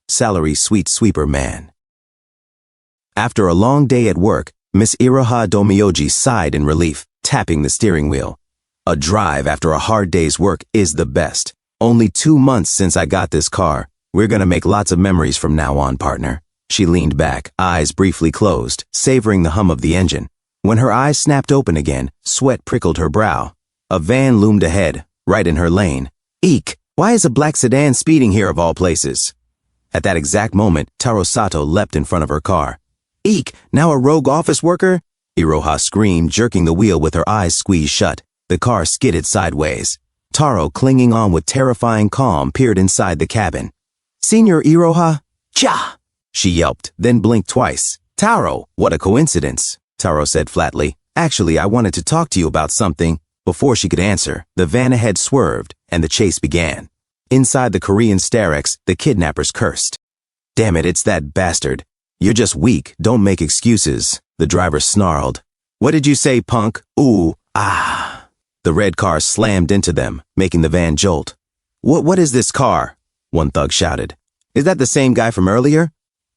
salary sweet sweeper man. After a long day at work, Miss Iroha Domyoji sighed in relief, tapping the steering wheel. A drive after a hard day's work is the best. Only 2 months since I got this car. We're gonna make lots of memories from now on, partner. She leaned back, eyes briefly closed, savoring the hum of the engine. When her eyes snapped open again, sweat prickled her brow. A van loomed ahead, right in her lane. Eek! Why is a black sedan speeding here of all places? At that exact moment, Taro Sato leapt in front of her car. Eek! Now a rogue office worker? Iroha screamed, jerking the wheel with her eyes squeezed shut. The car skidded sideways. Taro, clinging on with terrifying calm, peered inside the cabin. Senior Iroha? Cha! She yelped, then blinked twice. Taro, what a coincidence, Taro said flatly. Actually, I wanted to talk to you about something. Before she could answer, the van ahead swerved, and the chase began. Inside the Korean Starex, the kidnappers cursed. Damn it, it's that bastard. You're just weak, don't make excuses, the driver snarled. What did you say, punk? Ooh, ah. The red car slammed into them, making the van jolt. What is this car? One thug shouted. Is that the same guy from earlier?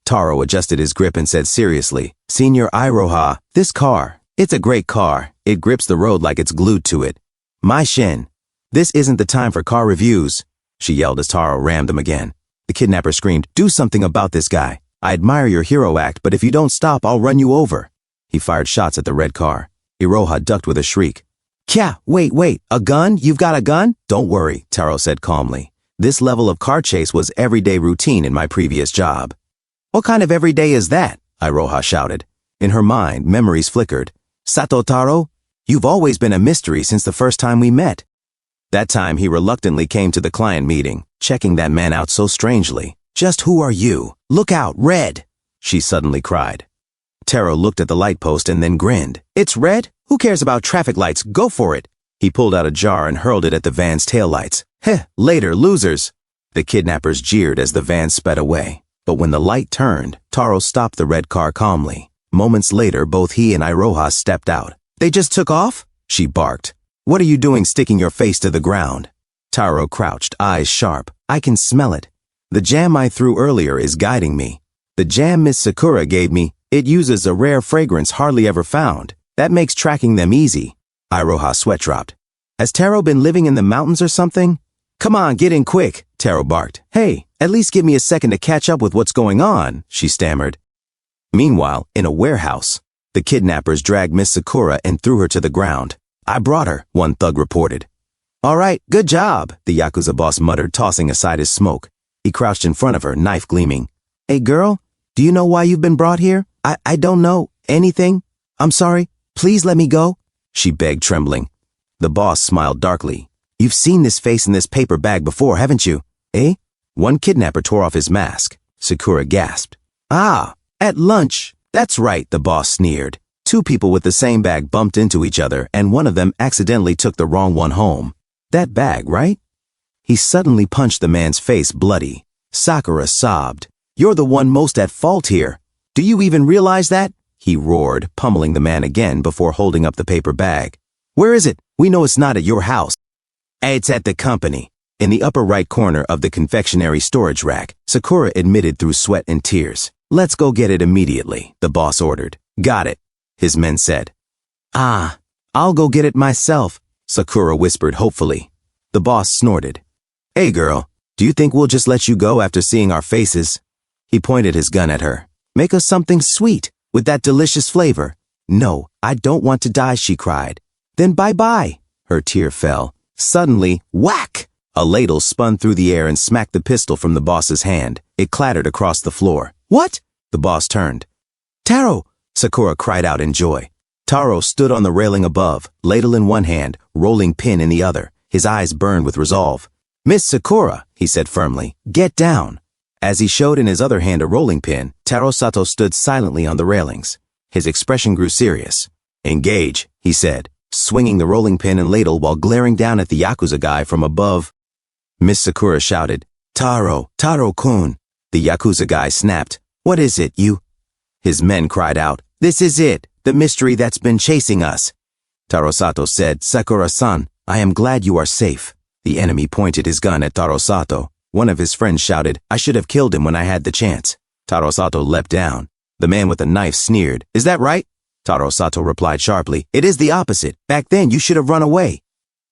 Taro adjusted his grip and said seriously, Senior Iroha, this car, it's a great car. It grips the road like it's glued to it. My shin. This isn't the time for car reviews, she yelled as Taro rammed him again. The kidnapper screamed, do something about this guy. I admire your hero act, but if you don't stop, I'll run you over. He fired shots at the red car. Iroha ducked with a shriek. Kya, wait, a gun? You've got a gun? Don't worry, Taro said calmly. This level of car chase was everyday routine in my previous job. What kind of everyday is that? Iroha shouted. In her mind, memories flickered. Sato Taro, you've always been a mystery since the first time we met. That time he reluctantly came to the client meeting, checking that man out so strangely. Just who are you? Look out, red! She suddenly cried. Taro looked at the light post and then grinned. It's red? Who cares about traffic lights? Go for it! He pulled out a jar and hurled it at the van's taillights. Heh, later, losers! The kidnappers jeered as the van sped away. But when the light turned, Taro stopped the red car calmly. Moments later, both he and Iroha stepped out. They just took off? She barked. What are you doing sticking your face to the ground? Taro crouched, eyes sharp. I can smell it. The jam I threw earlier is guiding me. The jam Miss Sakura gave me, it uses a rare fragrance hardly ever found. That makes tracking them easy. Iroha's sweat dropped. Has Taro been living in the mountains or something? Come on, get in quick, Taro barked. Hey, at least give me a second to catch up with what's going on, she stammered. Meanwhile, in a warehouse, the kidnappers dragged Miss Sakura and threw her to the ground. I brought her, one thug reported. All right, good job, the Yakuza boss muttered, tossing aside his smoke. He crouched in front of her, knife gleaming. Hey girl, do you know why you've been brought here? I don't know anything. I'm sorry, please let me go, she begged, trembling. The boss smiled darkly. You've seen this face in this paper bag before, haven't you? Eh? One kidnapper tore off his mask. Sakura gasped. Ah, at lunch. That's right, the boss sneered. 2 people with the same bag bumped into each other, and one of them accidentally took the wrong one home. That bag, right? He suddenly punched the man's face bloody. Sakura sobbed. You're the one most at fault here. Do you even realize that? He roared, pummeling the man again before holding up the paper bag. Where is it? We know it's not at your house. It's at the company. In the upper right corner of the confectionery storage rack, Sakura admitted through sweat and tears. Let's go get it immediately, the boss ordered. Got it, his men said. Ah, I'll go get it myself, Sakura whispered hopefully. The boss snorted. Hey girl, do you think we'll just let you go after seeing our faces? He pointed his gun at her. Make us something sweet, with that delicious flavor. No, I don't want to die, she cried. Then bye-bye. Her tear fell. Suddenly, whack! A ladle spun through the air and smacked the pistol from the boss's hand. It clattered across the floor. What? The boss turned. Taro! Sakura cried out in joy. Taro stood on the railing above, ladle in one hand, rolling pin in the other. His eyes burned with resolve. Miss Sakura, he said firmly, get down. As he showed in his other hand a rolling pin, Taro Sato stood silently on the railings. His expression grew serious. Engage, he said, swinging the rolling pin and ladle while glaring down at the Yakuza guy from above. Miss Sakura shouted, Taro-kun. The Yakuza guy snapped. What is it, you? His men cried out, this is it, the mystery that's been chasing us. Taro Sato said, Sakura-san, I am glad you are safe. The enemy pointed his gun at Taro Sato. One of his friends shouted, "I should have killed him when I had the chance." Taro Sato leapt down. The man with the knife sneered, "Is that right?" Taro Sato replied sharply, "It is the opposite. Back then you should have run away."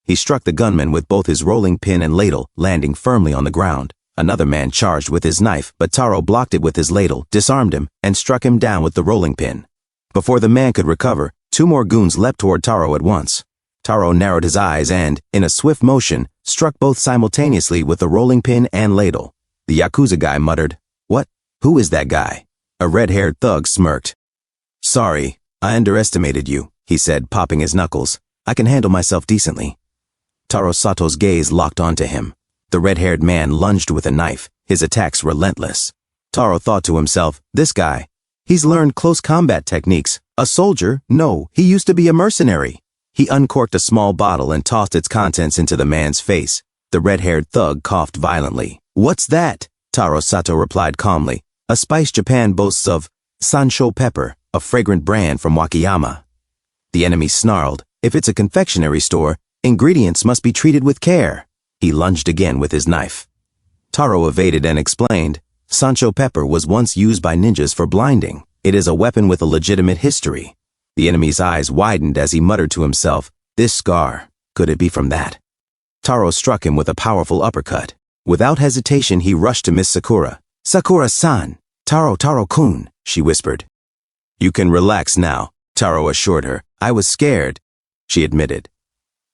He struck the gunman with both his rolling pin and ladle, landing firmly on the ground. Another man charged with his knife, but Taro blocked it with his ladle, disarmed him, and struck him down with the rolling pin. Before the man could recover, 2 more goons leapt toward Taro at once. Taro narrowed his eyes and, in a swift motion, struck both simultaneously with the rolling pin and ladle. The Yakuza guy muttered, "What? Who is that guy?" A red-haired thug smirked. "Sorry, I underestimated you," he said, popping his knuckles. "I can handle myself decently." Taro Sato's gaze locked onto him. The red-haired man lunged with a knife, his attacks relentless. Taro thought to himself, "This guy, he's learned close combat techniques. A soldier? No, he used to be a mercenary." He uncorked a small bottle and tossed its contents into the man's face. The red-haired thug coughed violently. "What's that?" Taro Sato replied calmly. "A spice Japan boasts of Sansho pepper, a fragrant brand from Wakayama." The enemy snarled, "If it's a confectionery store, ingredients must be treated with care." He lunged again with his knife. Taro evaded and explained, "Sancho pepper was once used by ninjas for blinding. It is a weapon with a legitimate history." The enemy's eyes widened as he muttered to himself, "This scar, could it be from that?" Taro struck him with a powerful uppercut. Without hesitation, he rushed to Miss Sakura. "Sakura-san, Taro-kun," she whispered. "You can relax now," Taro assured her. "I was scared," she admitted.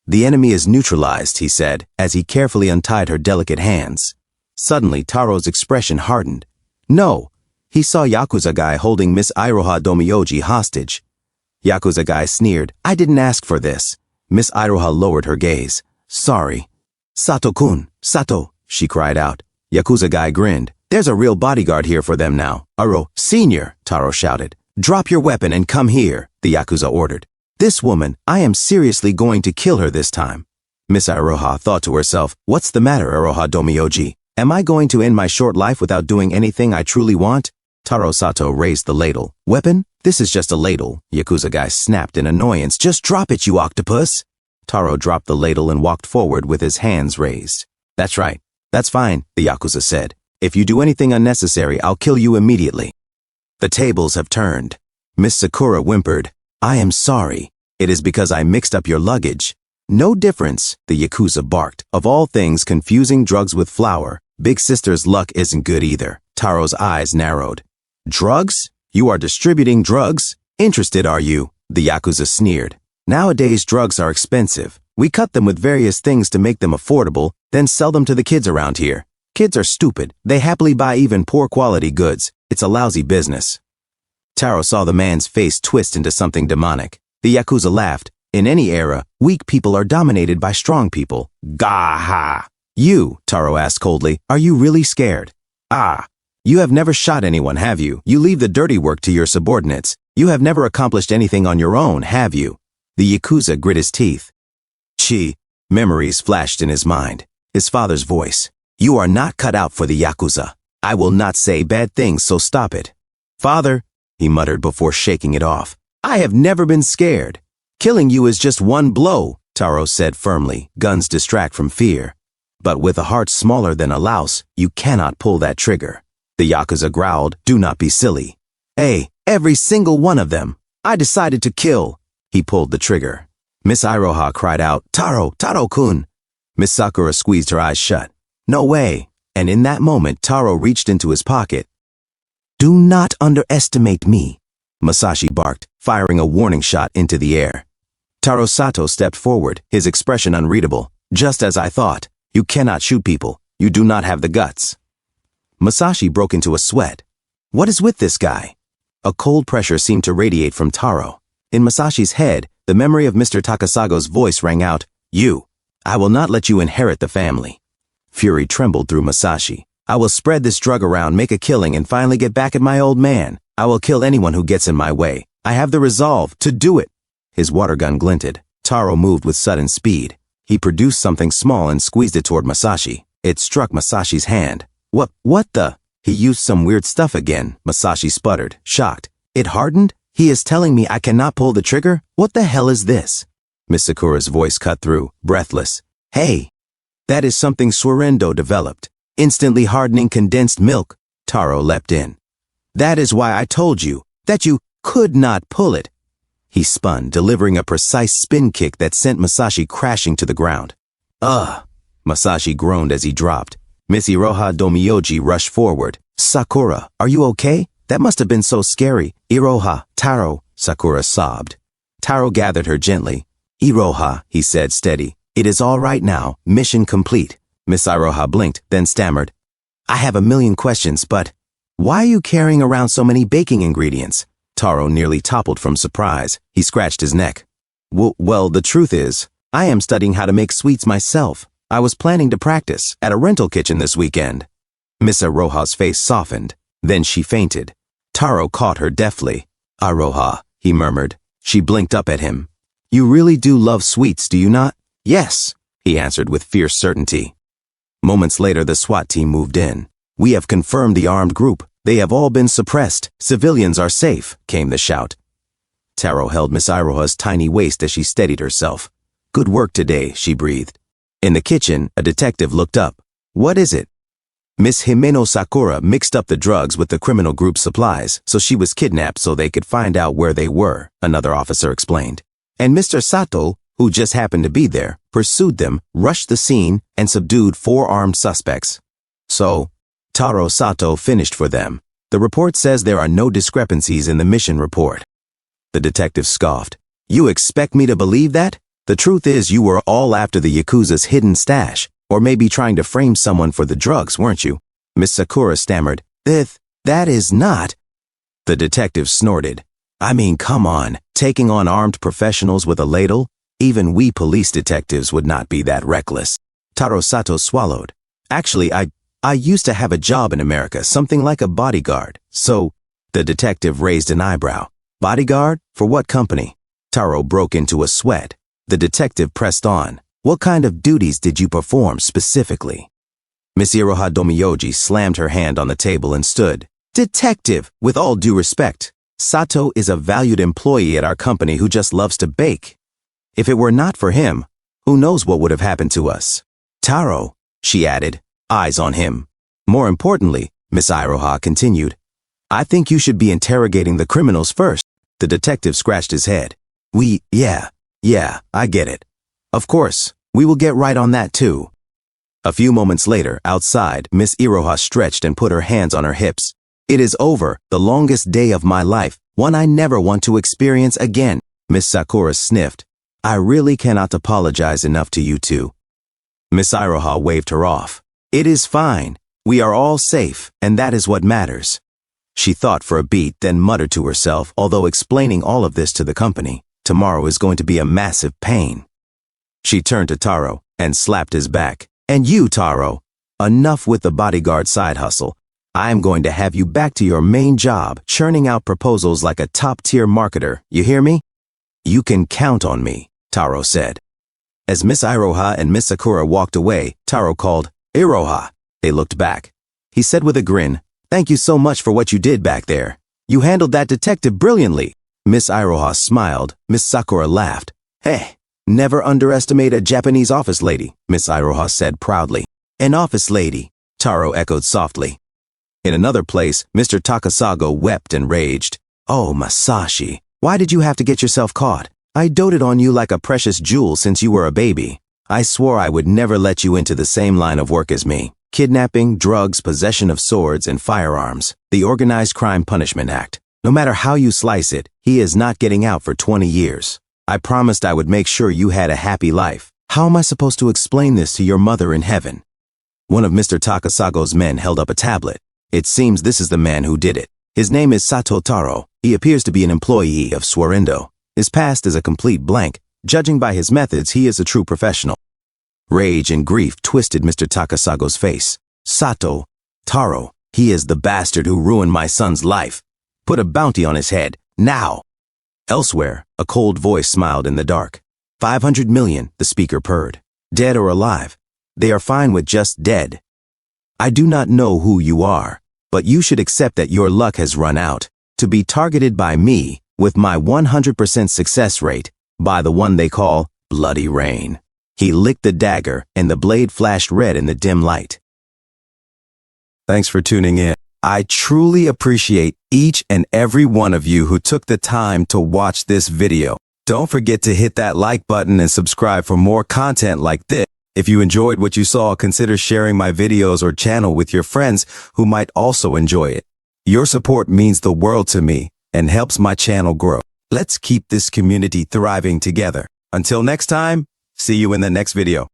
"The enemy is neutralized," he said, as he carefully untied her delicate hands. Suddenly, Taro's expression hardened. "No!" He saw Yakuza guy holding Miss Iroha Domyoji hostage. Yakuza guy sneered, "I didn't ask for this." Miss Iroha lowered her gaze. "Sorry." "Sato-kun, Sato," she cried out. Yakuza guy grinned. "There's a real bodyguard here for them now." "Aro, senior," Taro shouted. "Drop your weapon and come here," the Yakuza ordered. "This woman, I am seriously going to kill her this time." Miss Iroha thought to herself, "What's the matter, Iroha Domyoji? Am I going to end my short life without doing anything I truly want?" Taro Sato raised the ladle. "Weapon? This is just a ladle," Yakuza guy snapped in annoyance. "Just drop it, you octopus." Taro dropped the ladle and walked forward with his hands raised. "That's right. That's fine," the Yakuza said. "If you do anything unnecessary, I'll kill you immediately." "The tables have turned." Miss Sakura whimpered, "I am sorry. It is because I mixed up your luggage." "No difference," the Yakuza barked. "Of all things, confusing drugs with flour. Big sister's luck isn't good either." Taro's eyes narrowed. "Drugs? You are distributing drugs? Interested, are you?" the Yakuza sneered. "Nowadays, drugs are expensive. We cut them with various things to make them affordable, then sell them to the kids around here. Kids are stupid. They happily buy even poor quality goods. It's a lousy business." Taro saw the man's face twist into something demonic. The Yakuza laughed. "In any era, weak people are dominated by strong people." "Gah-ha!" "You," Taro asked coldly, "are you really scared?" "Ah. You have never shot anyone, have you? You leave the dirty work to your subordinates. You have never accomplished anything on your own, have you?" The Yakuza grit his teeth. Memories flashed in his mind. His father's voice. "You are not cut out for the Yakuza. I will not say bad things, so stop it." "Father," he muttered before shaking it off. "I have never been scared. Killing you is just one blow," Taro said firmly. "Guns distract from fear. But with a heart smaller than a louse, you cannot pull that trigger." The Yakuza growled, "Do not be silly." "Hey, every single one of them. I decided to kill." He pulled the trigger. Miss Iroha cried out, Taro-kun." Miss Sakura squeezed her eyes shut. "No way." And in that moment, Taro reached into his pocket. "Do not underestimate me," Masashi barked, firing a warning shot into the air. Taro Sato stepped forward, his expression unreadable. "Just as I thought. You cannot shoot people. You do not have the guts." Masashi broke into a sweat. What is with this guy? A cold pressure seemed to radiate from Taro. In Masashi's head, the memory of Mr. Takasago's voice rang out, I will not let you inherit the family." Fury trembled through Masashi. "I will spread this drug around, make a killing, and finally get back at my old man. I will kill anyone who gets in my way. I have the resolve to do it." His water gun glinted. Taro moved with sudden speed. He produced something small and squeezed it toward Masashi. It struck Masashi's hand. What the? He used some weird stuff again, Masashi sputtered, shocked. "It hardened? He is telling me I cannot pull the trigger? What the hell is this?" Miss Sakura's voice cut through, breathless. "Hey, that is something Suerendo developed. Instantly hardening condensed milk, Taro leapt in. That is why I told you that you could not pull it. He spun, delivering a precise spin kick that sent Masashi crashing to the ground. Ugh! Masashi groaned as he dropped. Miss Iroha Domyoji rushed forward. Sakura, are you okay? That must have been so scary. Iroha, Taro, Sakura sobbed. Taro gathered her gently. Iroha, he said steady. It is all right now. Mission complete. Miss Iroha blinked, then stammered. I have a million questions, but why are you carrying around so many baking ingredients? Taro nearly toppled from surprise. He scratched his neck. Well, the truth is, I am studying how to make sweets myself. I was planning to practice at a rental kitchen this weekend. Miss Iroha's face softened. Then she fainted. Taro caught her deftly. Iroha, he murmured. She blinked up at him. You really do love sweets, do you not? Yes, he answered with fierce certainty. Moments later, the SWAT team moved in. We have confirmed the armed group. They have all been suppressed. Civilians are safe, came the shout. Taro held Miss Iroha's tiny waist as she steadied herself. Good work today, she breathed. In the kitchen, a detective looked up. What is it? Miss Himeno Sakura mixed up the drugs with the criminal group's supplies, so she was kidnapped so they could find out where they were, another officer explained. And Mr. Sato, who just happened to be there, pursued them, rushed the scene, and subdued 4 armed suspects. So, Taro Sato finished for them. The report says there are no discrepancies in the mission report. The detective scoffed. You expect me to believe that? The truth is you were all after the Yakuza's hidden stash, or maybe trying to frame someone for the drugs, weren't you? Miss Sakura stammered. That is not. The detective snorted. I mean, come on, taking on armed professionals with a ladle? Even we police detectives would not be that reckless. Taro Sato swallowed. Actually, I used to have a job in America, something like a bodyguard. So, the detective raised an eyebrow. Bodyguard? For what company? Taro broke into a sweat. The detective pressed on. What kind of duties did you perform specifically? Miss Iroha Domyoji slammed her hand on the table and stood. Detective, with all due respect, Sato is a valued employee at our company who just loves to bake. If it were not for him, who knows what would have happened to us? Taro, she added, eyes on him. More importantly, Miss Iroha continued, I think you should be interrogating the criminals first. The detective scratched his head. Yeah, I get it. Of course, we will get right on that too. A few moments later, outside, Miss Iroha stretched and put her hands on her hips. It is over, the longest day of my life, one I never want to experience again. Miss Sakura sniffed. I really cannot apologize enough to you two. Miss Iroha waved her off. It is fine. We are all safe, and that is what matters. She thought for a beat, then muttered to herself, although explaining all of this to the company, tomorrow is going to be a massive pain. She turned to Taro and slapped his back. And you, Taro, enough with the bodyguard side hustle. I am going to have you back to your main job, churning out proposals like a top-tier marketer. You hear me? You can count on me, Taro said. As Miss Iroha and Miss Sakura walked away, Taro called, Iroha. They looked back. He said with a grin, Thank you so much for what you did back there. You handled that detective brilliantly. Miss Iroha smiled. Miss Sakura laughed. Hey, never underestimate a Japanese office lady, Miss Iroha said proudly. An office lady, Taro echoed softly. In another place, Mr. Takasago wept and raged. Oh, Masashi, why did you have to get yourself caught? I doted on you like a precious jewel since you were a baby. I swore I would never let you into the same line of work as me. Kidnapping, drugs, possession of swords and firearms. The Organized Crime Punishment Act. No matter how you slice it, he is not getting out for 20 years. I promised I would make sure you had a happy life. How am I supposed to explain this to your mother in heaven? One of Mr. Takasago's men held up a tablet. It seems this is the man who did it. His name is Sato Taro. He appears to be an employee of Swarendo. His past is a complete blank. Judging by his methods, he is a true professional. Rage and grief twisted Mr. Takasago's face. Sato, Taro, he is the bastard who ruined my son's life. Put a bounty on his head, now. Elsewhere, a cold voice smiled in the dark. 500 million, the speaker purred. Dead or alive, they are fine with just dead. I do not know who you are, but you should accept that your luck has run out. To be targeted by me, with my 100% success rate, by the one they call Bloody Rain. He licked the dagger, and the blade flashed red in the dim light. Thanks for tuning in. I truly appreciate each and every one of you who took the time to watch this video. Don't forget to hit that like button and subscribe for more content like this. If you enjoyed what you saw, consider sharing my videos or channel with your friends who might also enjoy it. Your support means the world to me and helps my channel grow. Let's keep this community thriving together. Until next time, see you in the next video.